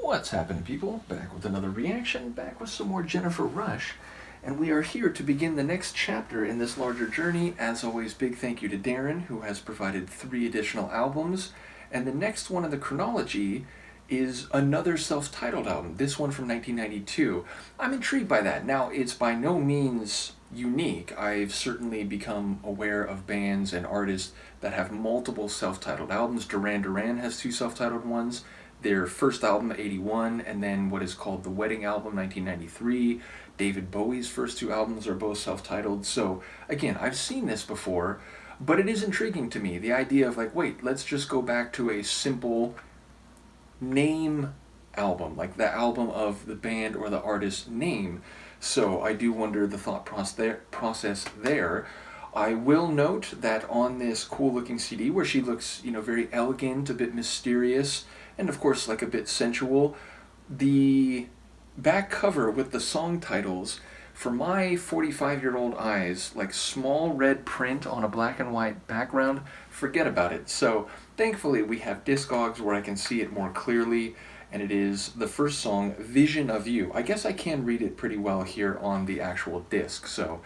What's happening, people? Back with another reaction, back with some more Jennifer Rush, and we are here to begin the next chapter in this larger journey. As always, big thank you to Darren, who has provided 3 additional albums, and the next one in the chronology is another self-titled album, this one from 1992. I'm intrigued by that. Now, it's by no means unique. I've certainly become aware of bands and artists that have multiple self-titled albums. Duran has 2 self-titled ones. Their first album, 81, and then what is called the Wedding Album, 1993. David Bowie's first 2 albums are both self-titled. So, again, I've seen this before, but it is intriguing to me. The idea of, like, wait, let's just go back to a simple name album, like the album of the band or the artist's name. So I do wonder the thought process there. I will note that on this cool-looking CD, where she looks, very elegant, a bit mysterious, and of course, like a bit sensual, the back cover with the song titles, for my 45-year-old eyes, like small red print on a black and white background, forget about it. So thankfully, we have Discogs where I can see it more clearly, and it is the first song, Vision of You. I guess I can read it pretty well here on the actual disc, so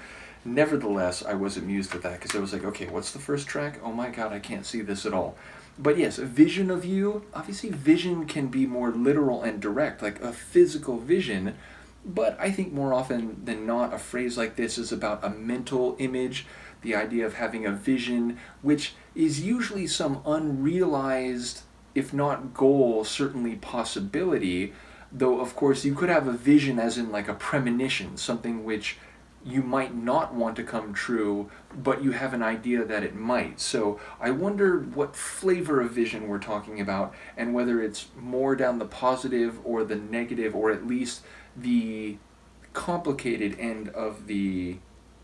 nevertheless, I was amused with that, because I was like, okay, what's the first track? Oh my god, I can't see this at all. But yes, Vision of You, obviously vision can be more literal and direct, like a physical vision, but I think more often than not, a phrase like this is about a mental image, the idea of having a vision, which is usually some unrealized, if not goal, certainly possibility, though of course you could have a vision as in like a premonition, something which you might not want to come true, but you have an idea that it might. So I wonder what flavor of vision we're talking about, and whether it's more down the positive or the negative, or at least the complicated end of the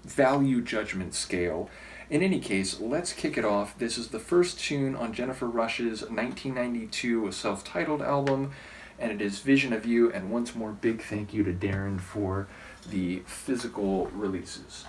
value judgment scale. In any case, let's kick it off. This is the first tune on Jennifer Rush's 1992 self-titled album, and it is Vision of You, and once more, big thank you to Darren for the physical releases.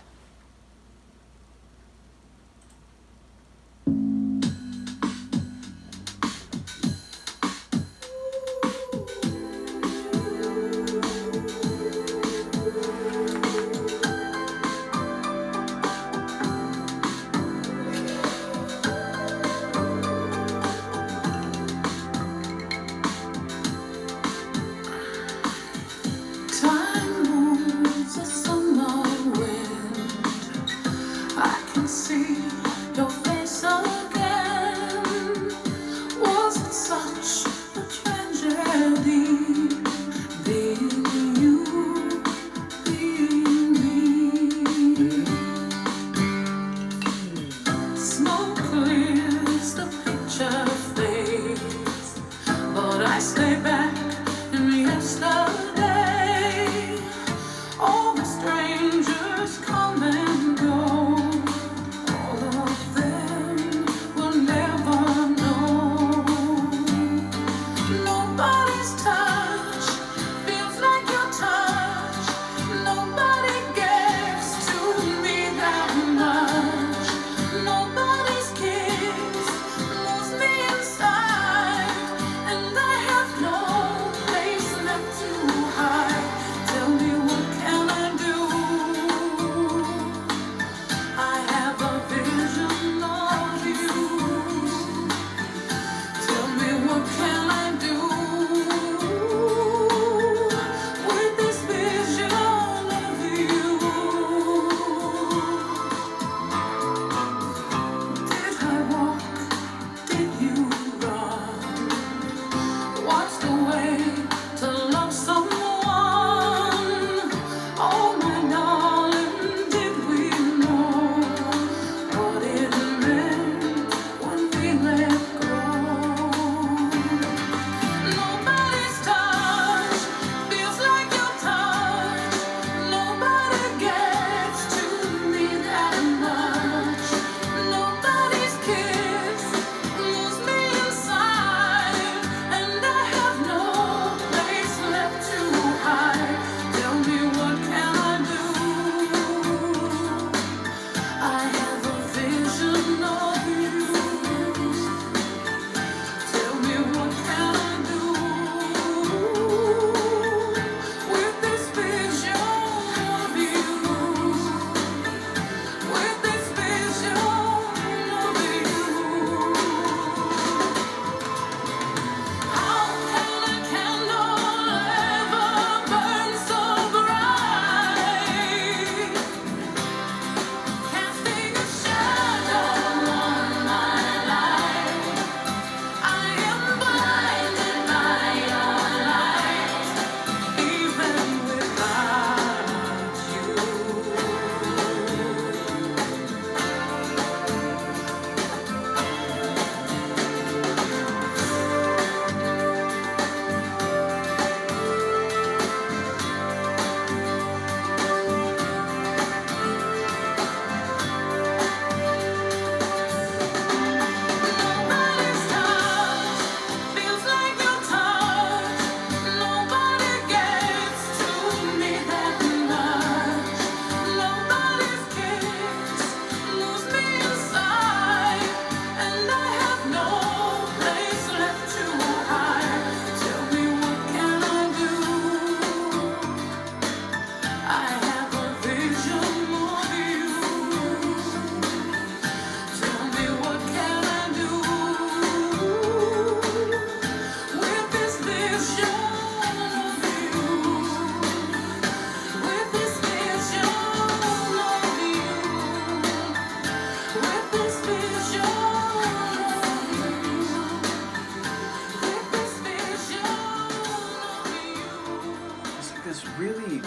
this really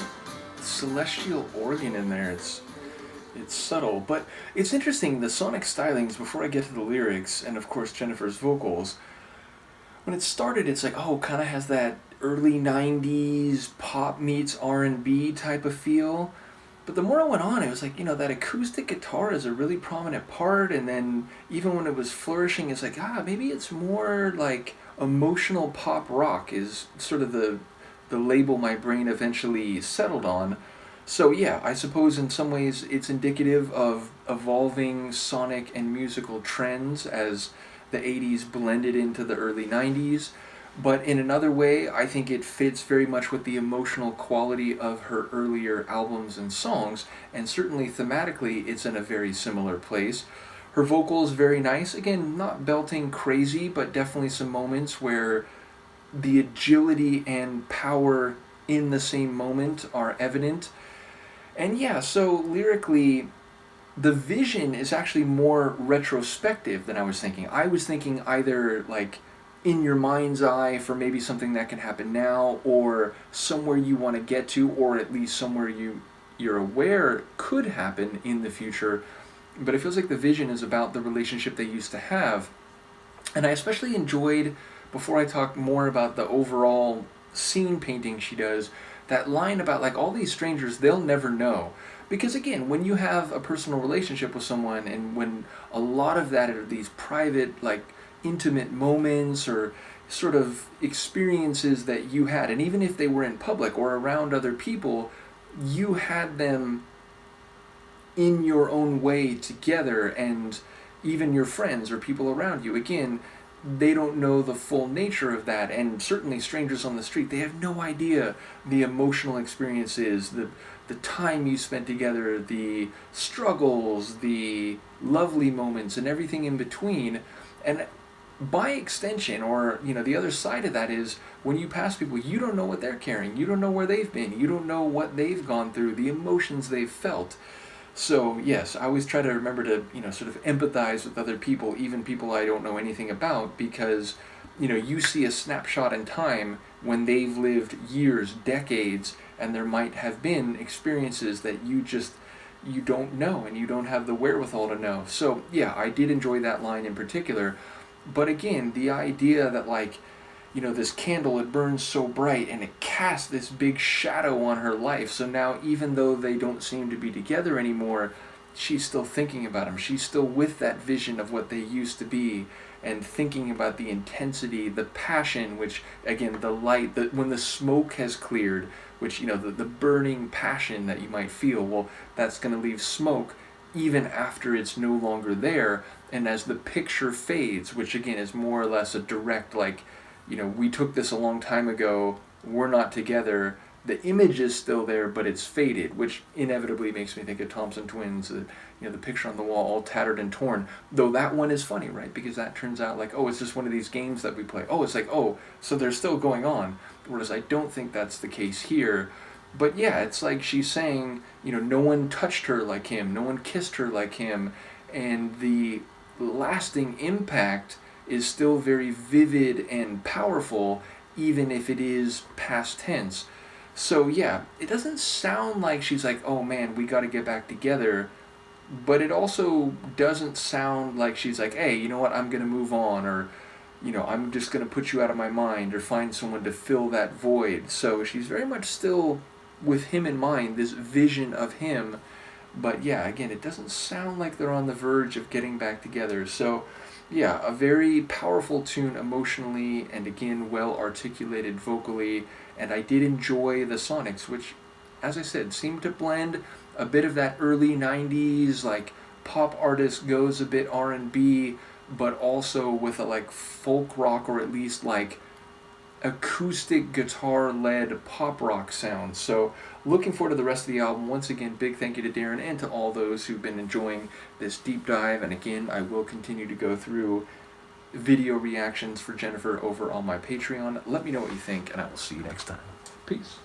celestial organ in there. It's subtle, but it's interesting. The sonic stylings, before I get to the lyrics, and of course Jennifer's vocals, when it started, it's like, oh, kind of has that early 90s pop meets R&B type of feel. But the more I went on, it was like, that acoustic guitar is a really prominent part, and then even when it was flourishing, it's like, maybe it's more like emotional pop rock is sort of the label my brain eventually settled on. So yeah, I suppose in some ways it's indicative of evolving sonic and musical trends as the 80s blended into the early 90s. But in another way, I think it fits very much with the emotional quality of her earlier albums and songs, and certainly thematically it's in a very similar place. Her vocal is very nice. Again, not belting crazy, but definitely some moments where the agility and power in the same moment are evident. And yeah, so lyrically, the vision is actually more retrospective than I was thinking. I was thinking either like in your mind's eye for maybe something that can happen now, or somewhere you want to get to, or at least somewhere you're aware could happen in the future. But it feels like the vision is about the relationship they used to have. And I especially enjoyed, before I talk more about the overall scene painting she does, that line about like all these strangers, they'll never know. Because again, when you have a personal relationship with someone, and when a lot of that are these private, like intimate moments or sort of experiences that you had, and even if they were in public or around other people, you had them in your own way together, and even your friends or people around you, again, they don't know the full nature of that. And certainly strangers on the street, they have no idea the emotional experiences, the time you spent together, the struggles, the lovely moments, and everything in between. And by extension, or the other side of that is, when you pass people, you don't know what they're carrying, you don't know where they've been, you don't know what they've gone through, the emotions they've felt. So yes, I always try to remember to sort of empathize with other people, even people I don't know anything about, because you see a snapshot in time when they've lived years, decades, and there might have been experiences that you don't know, and you don't have the wherewithal to know. So yeah, I did enjoy that line in particular. But again, the idea that this candle, it burns so bright and it casts this big shadow on her life. So now, even though they don't seem to be together anymore, she's still thinking about him. She's still with that vision of what they used to be, and thinking about the intensity, the passion, which again, the light, when the smoke has cleared, which, the burning passion that you might feel, well, that's going to leave smoke even after it's no longer there. And as the picture fades, which again is more or less a direct, we took this a long time ago, we're not together, the image is still there, but it's faded, which inevitably makes me think of Thompson Twins, the picture on the wall all tattered and torn. Though that one is funny, right? Because that turns out like, oh, it's just one of these games that we play. Oh, it's like, oh, so they're still going on. Whereas I don't think that's the case here. But yeah, it's like she's saying, no one touched her like him, no one kissed her like him, and the lasting impact is still very vivid and powerful, even if it is past tense. So yeah, it doesn't sound like she's like, oh man, we got to get back together, but it also doesn't sound like she's like, hey, you know what, I'm going to move on, or I'm just going to put you out of my mind, or find someone to fill that void. So she's very much still with him in mind, this vision of him. But yeah, again, it doesn't sound like they're on the verge of getting back together. So yeah, a very powerful tune emotionally, and again, well articulated vocally. And I did enjoy the sonics, which, as I said, seemed to blend a bit of that early 90s, like pop artist goes a bit R&B, but also with a folk rock, or at least acoustic guitar-led pop rock sound. So looking forward to the rest of the album. Once again, big thank you to Darren and to all those who've been enjoying this deep dive. And again, I will continue to go through video reactions for Jennifer over on my Patreon. Let me know what you think, and I will see you next time. Peace.